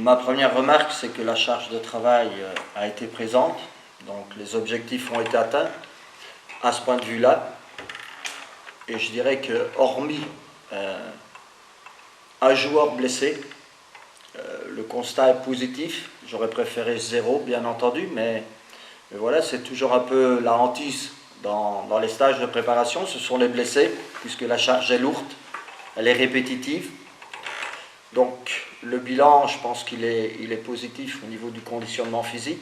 Ma première remarque, c'est que la charge de travail a été présente, donc les objectifs ont été atteints à ce point de vue-là. Et je dirais que, hormis un joueur blessé, le constat est positif. J'aurais préféré 0, bien entendu, mais voilà, c'est toujours un peu la hantise dans les stages de préparation. Ce sont les blessés, puisque la charge est lourde, elle est répétitive. Donc le bilan, je pense qu'il est positif au niveau du conditionnement physique.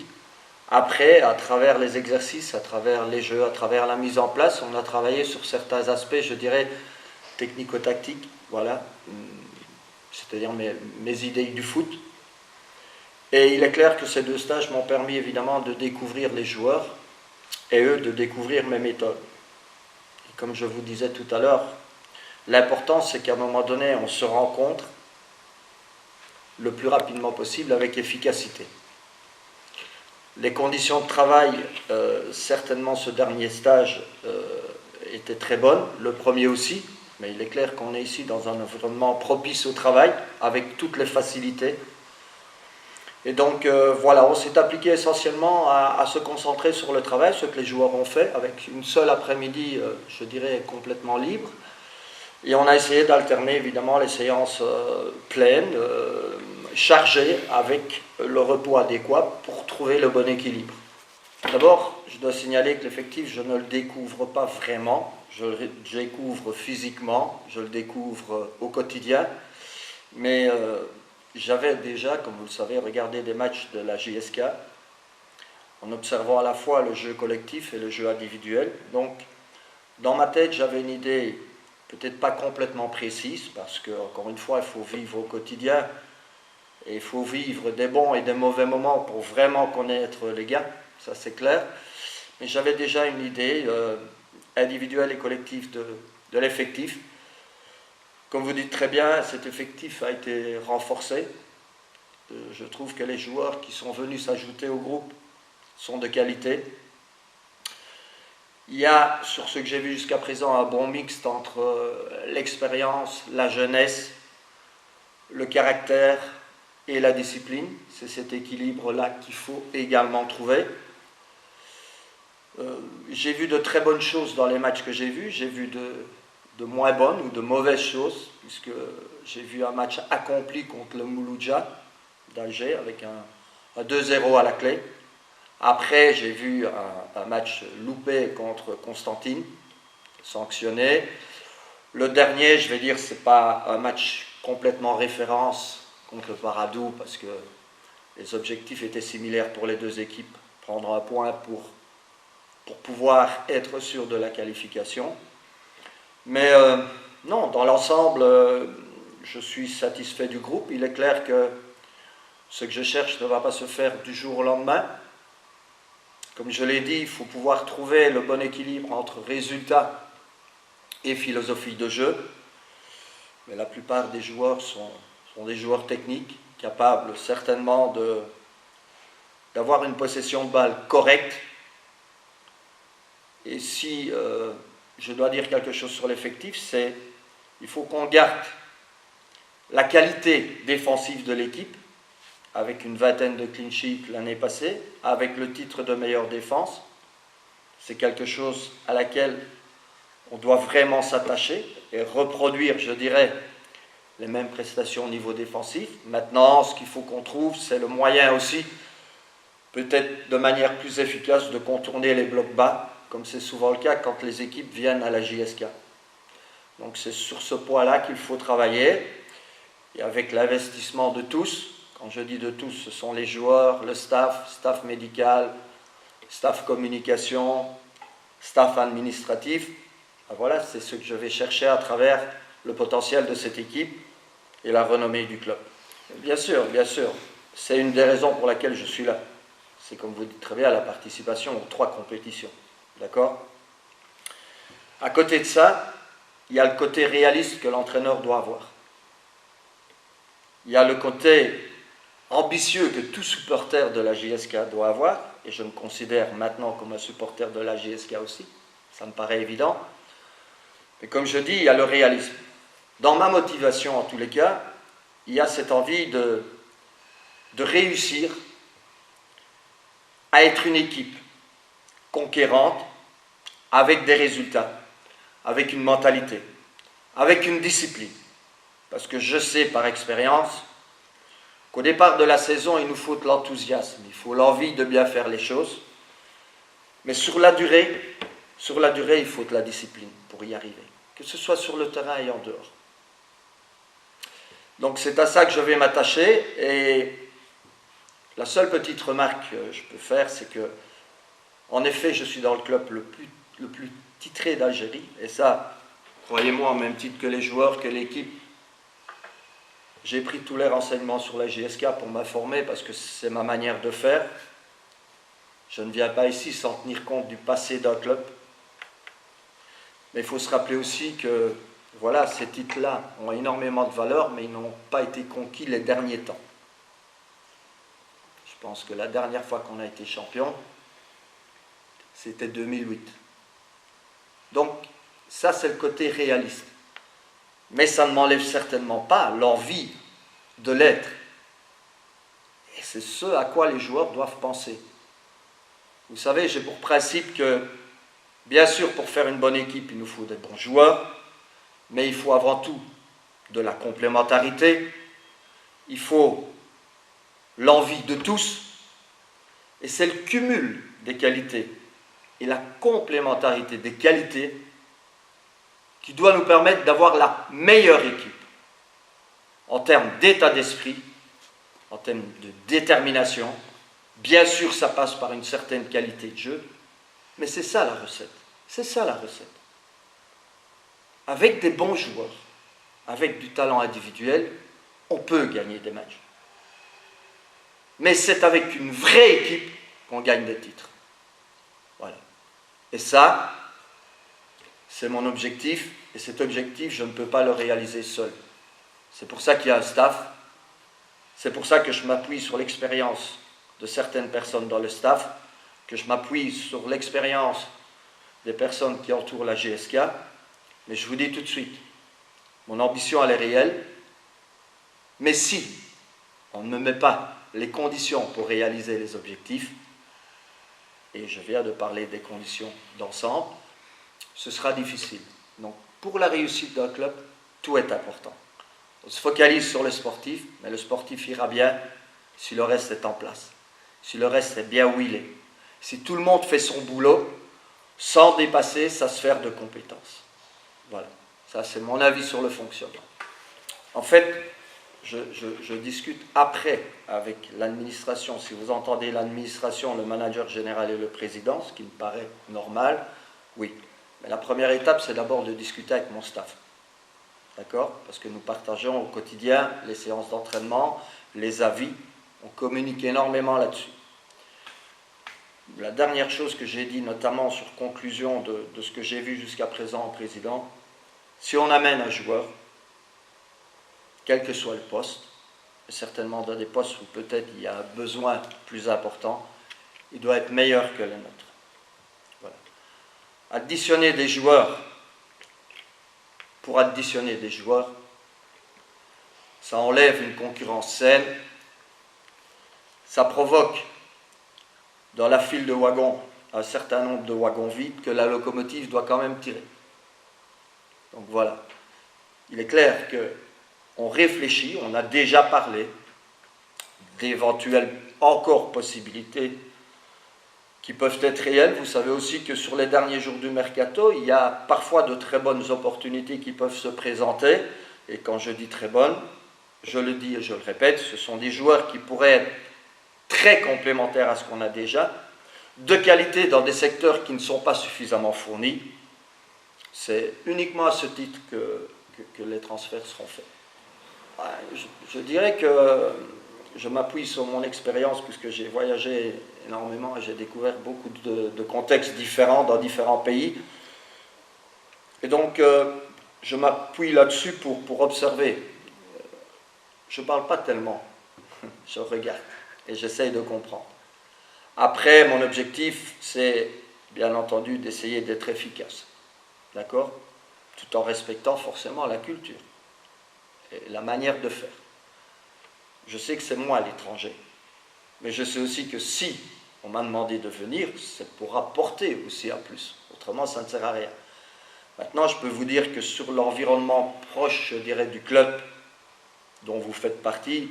Après, à travers les exercices, à travers les jeux, à travers la mise en place, on a travaillé sur certains aspects, je dirais, technico-tactiques, voilà, c'est-à-dire mes idées du foot. Et il est clair que ces 2 stages m'ont permis évidemment de découvrir les joueurs et eux de découvrir mes méthodes. Et comme je vous disais tout à l'heure, l'important c'est qu'à un moment donné, on se rencontre le plus rapidement possible avec efficacité. Les conditions de travail, certainement ce dernier stage était très bonne, le premier aussi, mais il est clair qu'on est ici dans un environnement propice au travail, avec toutes les facilités. Et donc voilà, on s'est appliqué essentiellement à se concentrer sur le travail, ce que les joueurs ont fait, avec une seule après-midi, je dirais, complètement libre. Et on a essayé d'alterner évidemment les séances pleines, chargées, avec le repos adéquat pour trouver le bon équilibre. D'abord, je dois signaler que l'effectif, je ne le découvre pas vraiment, je le découvre physiquement, je le découvre au quotidien, mais j'avais déjà, comme vous le savez, regardé des matchs de la JSK, en observant à la fois le jeu collectif et le jeu individuel. Donc, dans ma tête, j'avais une idée peut-être pas complètement précise, parce que, encore une fois, il faut vivre au quotidien, et il faut vivre des bons et des mauvais moments pour vraiment connaître les gars, ça c'est clair. Mais j'avais déjà une idée individuelle et collective de l'effectif. Comme vous dites très bien, cet effectif a été renforcé. Je trouve que les joueurs qui sont venus s'ajouter au groupe sont de qualité. Il y a, sur ce que j'ai vu jusqu'à présent, un bon mixte entre l'expérience, la jeunesse, le caractère et la discipline. C'est cet équilibre-là qu'il faut également trouver. J'ai vu de très bonnes choses dans les matchs que j'ai vus. J'ai vu de moins bonnes ou de mauvaises choses, puisque j'ai vu un match accompli contre le Mouloudia d'Alger avec un 2-0 à la clé. Après, j'ai vu un match loupé contre Constantine, sanctionné. Le dernier, je vais dire, ce n'est pas un match complètement référence contre le Paradou, parce que les objectifs étaient similaires pour les 2 équipes. Prendre un point pour pouvoir être sûr de la qualification. Mais non, dans l'ensemble, je suis satisfait du groupe. Il est clair que ce que je cherche ne va pas se faire du jour au lendemain. Comme je l'ai dit, il faut pouvoir trouver le bon équilibre entre résultats et philosophie de jeu. Mais la plupart des joueurs sont des joueurs techniques, capables certainement d'avoir une possession de balle correcte. Et si je dois dire quelque chose sur l'effectif, c'est qu'il faut qu'on garde la qualité défensive de l'équipe, avec une vingtaine de clean sheets l'année passée, avec le titre de meilleure défense. C'est quelque chose à laquelle on doit vraiment s'attacher et reproduire, je dirais, les mêmes prestations au niveau défensif. Maintenant, ce qu'il faut qu'on trouve, c'est le moyen aussi, peut-être de manière plus efficace, de contourner les blocs bas, comme c'est souvent le cas quand les équipes viennent à la JSK. Donc c'est sur ce point-là qu'il faut travailler, et avec l'investissement de tous. Quand je dis de tous, ce sont les joueurs, le staff médical, staff communication, staff administratif. Voilà, c'est ce que je vais chercher à travers le potentiel de cette équipe et la renommée du club. Bien sûr, c'est une des raisons pour laquelle je suis là. C'est, comme vous dites très bien, la participation aux 3 compétitions. D'accord ? À côté de ça, il y a le côté réaliste que l'entraîneur doit avoir. Il y a le côté ambitieux que tout supporter de la JSK doit avoir, et je me considère maintenant comme un supporter de la JSK aussi, ça me paraît évident. Mais comme je dis, il y a le réalisme. Dans ma motivation, en tous les cas, il y a cette envie de réussir à être une équipe conquérante, avec des résultats, avec une mentalité, avec une discipline. Parce que je sais par expérience qu'au départ de la saison, il nous faut de l'enthousiasme, il faut l'envie de bien faire les choses. Mais sur la durée, il faut de la discipline pour y arriver, que ce soit sur le terrain et en dehors. Donc c'est à ça que je vais m'attacher, et la seule petite remarque que je peux faire, c'est que, en effet, je suis dans le club le plus titré d'Algérie, et ça, croyez-moi, en même titre que les joueurs, que l'équipe. J'ai pris tous les renseignements sur la JSK pour m'informer, parce que c'est ma manière de faire. Je ne viens pas ici sans tenir compte du passé d'un club. Mais il faut se rappeler aussi que, voilà, ces titres-là ont énormément de valeur, mais ils n'ont pas été conquis les derniers temps. Je pense que la dernière fois qu'on a été champion, c'était 2008. Donc, ça, c'est le côté réaliste. Mais ça ne m'enlève certainement pas l'envie de l'être. Et c'est ce à quoi les joueurs doivent penser. Vous savez, j'ai pour principe que, bien sûr, pour faire une bonne équipe, il nous faut des bons joueurs, mais il faut avant tout de la complémentarité, il faut l'envie de tous, et c'est le cumul des qualités et la complémentarité des qualités qui doit nous permettre d'avoir la meilleure équipe en termes d'état d'esprit, en termes de détermination. Bien sûr, ça passe par une certaine qualité de jeu, mais c'est ça la recette. C'est ça la recette. Avec des bons joueurs, avec du talent individuel, on peut gagner des matchs. Mais c'est avec une vraie équipe qu'on gagne des titres. Voilà. Et ça, c'est mon objectif, et cet objectif, je ne peux pas le réaliser seul. C'est pour ça qu'il y a un staff, c'est pour ça que je m'appuie sur l'expérience de certaines personnes dans le staff, que je m'appuie sur l'expérience des personnes qui entourent la GSK, mais je vous dis tout de suite, mon ambition elle est réelle, mais si on ne met pas les conditions pour réaliser les objectifs, et je viens de parler des conditions d'ensemble, ce sera difficile. Donc, pour la réussite d'un club, tout est important. On se focalise sur le sportif, mais le sportif ira bien si le reste est en place, si le reste est bien où il est, si tout le monde fait son boulot sans dépasser sa sphère de compétences. Voilà, ça c'est mon avis sur le fonctionnement. En fait, je discute après avec l'administration. Si vous entendez l'administration, le manager général et le président, ce qui me paraît normal, oui. Mais la première étape, c'est d'abord de discuter avec mon staff. D'accord? Parce que nous partageons au quotidien les séances d'entraînement, les avis, on communique énormément là-dessus. La dernière chose que j'ai dit, notamment sur conclusion de ce que j'ai vu jusqu'à présent au président, si on amène un joueur, quel que soit le poste, certainement dans des postes où peut-être il y a un besoin plus important, il doit être meilleur que le nôtre. Voilà. Additionner des joueurs pour additionner des joueurs, ça enlève une concurrence saine, ça provoque dans la file de wagons un certain nombre de wagons vides que la locomotive doit quand même tirer. Donc voilà, il est clair qu'on réfléchit, on a déjà parlé d'éventuelles encore possibilités qui peuvent être réelles. Vous savez aussi que sur les derniers jours du mercato, il y a parfois de très bonnes opportunités qui peuvent se présenter, et quand je dis très bonnes, je le dis et je le répète, ce sont des joueurs qui pourraient être très complémentaires à ce qu'on a déjà, de qualité dans des secteurs qui ne sont pas suffisamment fournis. C'est uniquement à ce titre que les transferts seront faits. Je dirais que je m'appuie sur mon expérience puisque j'ai voyagé énormément et j'ai découvert beaucoup de contextes différents dans différents pays. Et donc, je m'appuie là-dessus pour observer. Je ne parle pas tellement, je regarde et j'essaye de comprendre. Après, mon objectif, c'est bien entendu d'essayer d'être efficace. D'accord? Tout en respectant forcément la culture et la manière de faire. je sais que c'est moi l'étranger. Mais je sais aussi que si on m'a demandé de venir, c'est pour apporter aussi un plus. Autrement, ça ne sert à rien. Maintenant, je peux vous dire que sur l'environnement proche, je dirais, du club dont vous faites partie,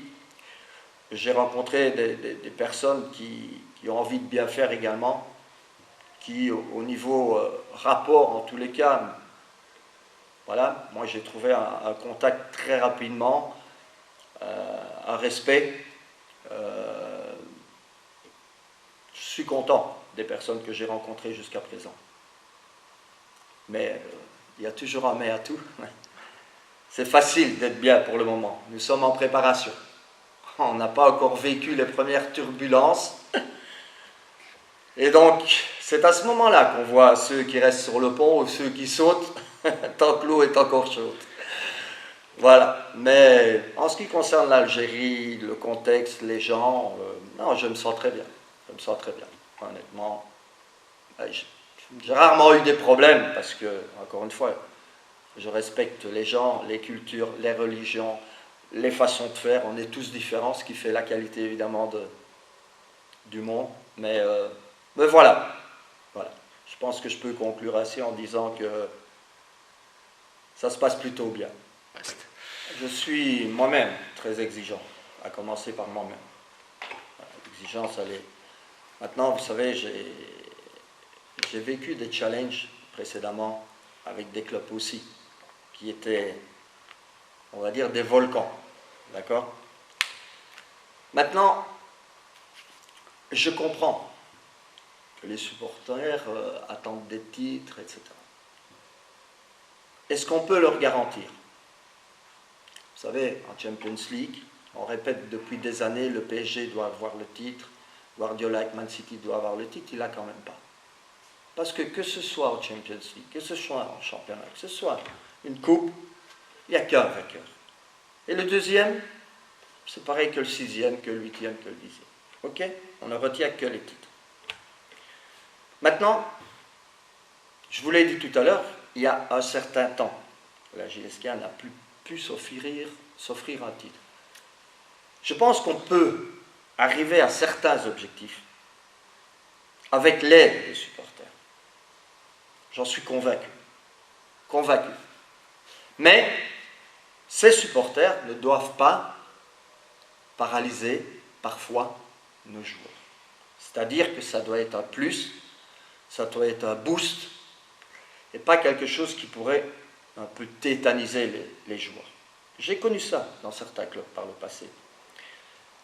j'ai rencontré des personnes qui ont envie de bien faire également, qui, au niveau rapport, en tous les cas, voilà, moi j'ai trouvé un contact très rapidement, un respect. Je suis content des personnes que j'ai rencontrées jusqu'à présent. Mais il y a toujours un mais à tout. C'est facile d'être bien pour le moment. Nous sommes en préparation. On n'a pas encore vécu les premières turbulences. Et donc, c'est à ce moment-là qu'on voit ceux qui restent sur le pont ou ceux qui sautent tant que l'eau est encore chaude. Voilà. Mais en ce qui concerne l'Algérie, le contexte, les gens, non, je me sens très bien. Je me sens très bien. Honnêtement, j'ai rarement eu des problèmes parce que, encore une fois, je respecte les gens, les cultures, les religions, les façons de faire. On est tous différents, ce qui fait la qualité évidemment du monde. Mais voilà. Je pense que je peux conclure ainsi en disant que ça se passe plutôt bien. Je suis moi-même très exigeant, à commencer par moi-même. L'exigence, elle est... Maintenant, vous savez, j'ai vécu des challenges précédemment avec des clubs aussi, qui étaient, on va dire, des volcans. D'accord? Maintenant, je comprends que les supporters attendent des titres, etc. Est-ce qu'on peut leur garantir? Vous savez, en Champions League, on répète depuis des années, le PSG doit avoir le titre, Guardiola avec Man City doit avoir le titre, il l'a quand même pas. Parce que ce soit en Champions League, que ce soit en championnat, que ce soit une coupe, il n'y a qu'un vainqueur. Et le deuxième, c'est pareil que le sixième, que le huitième, que le dixième. Ok? On ne retient que les titres. Maintenant, je vous l'ai dit tout à l'heure, il y a un certain temps, la JSK n'a plus pu s'offrir un titre. Je pense qu'on peut arriver à certains objectifs avec l'aide des supporters. J'en suis convaincu. Convaincu. Mais ces supporters ne doivent pas paralyser parfois nos joueurs. C'est-à-dire que ça doit être un plus, ça doit être un boost, et pas quelque chose qui pourrait un peu tétaniser les joueurs. J'ai connu ça dans certains clubs par le passé.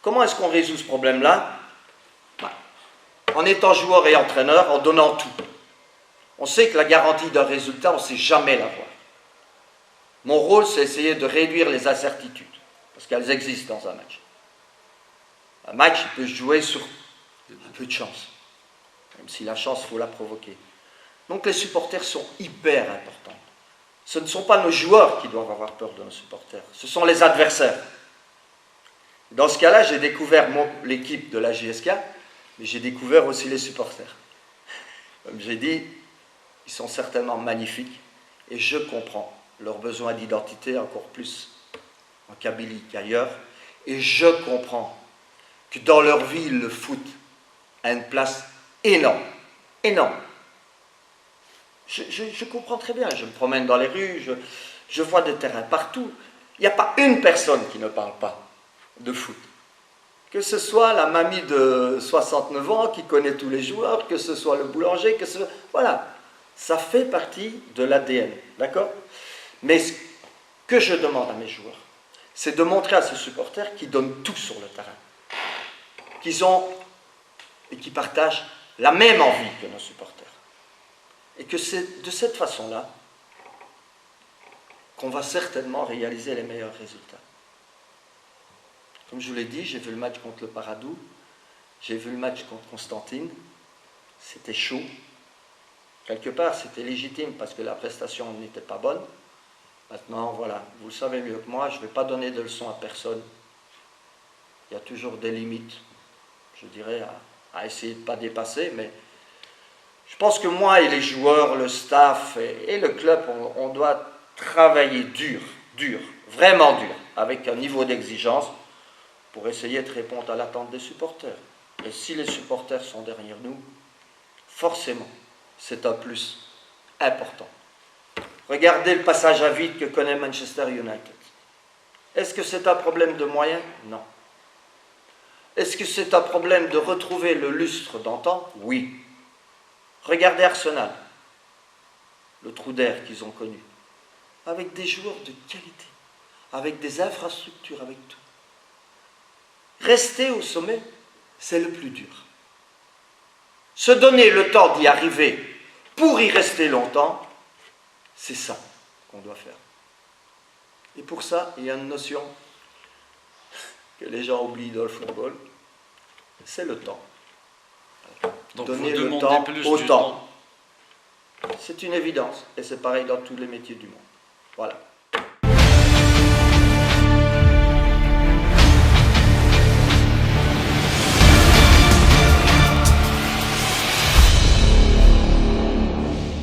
Comment est-ce qu'on résout ce problème-là? En étant joueur et entraîneur, en donnant tout. On sait que la garantie d'un résultat, on ne sait jamais l'avoir. Mon rôle, c'est essayer de réduire les incertitudes, parce qu'elles existent dans un match. Un match, il peut se jouer sur un peu de chance, même si la chance, il faut la provoquer. Donc les supporters sont hyper importants. Ce ne sont pas nos joueurs qui doivent avoir peur de nos supporters, ce sont les adversaires. Dans ce cas-là, j'ai découvert l'équipe de la JSK, mais j'ai découvert aussi les supporters. Comme j'ai dit, ils sont certainement magnifiques, et je comprends leur besoin d'identité encore plus en Kabylie qu'ailleurs, et je comprends que dans leur vie, le foot a une place énorme, énorme. Je comprends très bien, je me promène dans les rues, je vois des terrains partout. Il n'y a pas une personne qui ne parle pas de foot. Que ce soit la mamie de 69 ans qui connaît tous les joueurs, que ce soit le boulanger, que ce... Voilà, ça fait partie de l'ADN, d'accord? Mais ce que je demande à mes joueurs, c'est de montrer à ces supporters qu'ils donnent tout sur le terrain. Qu'ils ont et qui partagent la même envie que nos supporters. Et que c'est de cette façon-là qu'on va certainement réaliser les meilleurs résultats. Comme je vous l'ai dit, j'ai vu le match contre le Paradou, j'ai vu le match contre Constantine, c'était chaud. Quelque part, c'était légitime parce que la prestation n'était pas bonne. Maintenant, voilà, vous le savez mieux que moi, je ne vais pas donner de leçons à personne. Il y a toujours des limites, je dirais, à essayer de ne pas dépasser, mais je pense que moi et les joueurs, le staff et le club, on doit travailler dur, vraiment dur, avec un niveau d'exigence pour essayer de répondre à l'attente des supporters. Et si les supporters sont derrière nous, forcément, c'est un plus important. Regardez le passage à vide que connaît Manchester United. Est-ce que c'est un problème de moyens? Non. Est-ce que c'est un problème de retrouver le lustre d'antan? Oui. Regardez Arsenal, le trou d'air qu'ils ont connu, avec des joueurs de qualité, avec des infrastructures, avec tout. Rester au sommet, c'est le plus dur. Se donner le temps d'y arriver pour y rester longtemps, c'est ça qu'on doit faire. Et pour ça, il y a une notion que les gens oublient dans le football, c'est le temps. Donc donner vous le temps plus au du temps. C'est une évidence, et c'est pareil dans tous les métiers du monde. Voilà.